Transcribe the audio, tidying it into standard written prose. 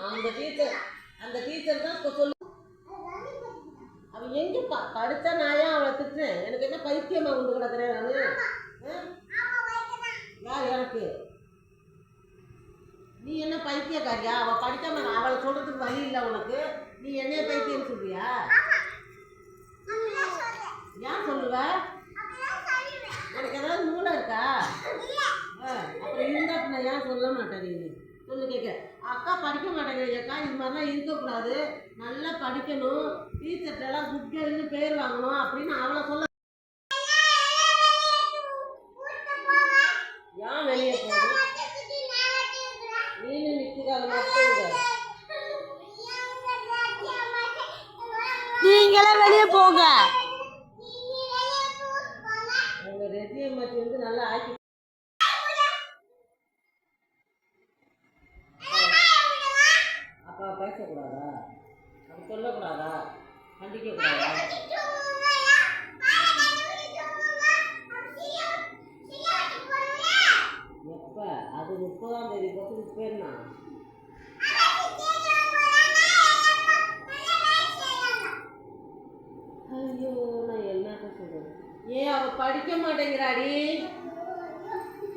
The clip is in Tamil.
அந்த டீச்சர் தான் இப்போ சொல்லு. அவன் எங்கே படித்தா நான் ஏன் அவளை திட்டுறேன்? எனக்கு என்ன பைத்தியமாக கொண்டு கிடக்குறேன் நான்? யார் எனக்கு? நீ என்ன பைத்தியக்காரியா? அவள் படிக்காம அவளை சொல்கிறதுக்கு வழி இல்லை உனக்கு. நீ என்னைய பைத்தியம் சொல்றியா? ஏன் சொல்லுவ? எனக்கு ஏதாவது மூளை இருக்கா? அப்புறம் இருந்தா நான் ஏன் சொல்ல மாட்டேன்? நீ சொல்லு கேட்க. அக்கா படிக்க மாட்டேங்கிறீங்கக்கா, இது மாதிரிலாம் இருக்கக்கூடாது, நல்லா படிக்கணும், டீச்சர்ட்டெல்லாம் குட் கேர்ள்னு பேர் வாங்கணும் அப்படின்னு அவளை சொல்ல. ஏன் வெளியே போகணும்? நீனு நிற்கிறாள் மட்டும். நீங்களே வெளியே போங்க. உங்க ரெசியம் வந்து நல்லா ஆக்கி அப்பா பேசக்கூடாதா? அப்படி சொல்லக்கூடாதா? கண்டிக்கக்கூடாதா? எப்போ? அது 30ஆம் தேதி பஸ்ஸுக்கு போயிருந்தா. ஐயோ, நான் என்னத்த சொல்றது? ஏன் அவ படிக்க மாட்டேங்கிறாடி?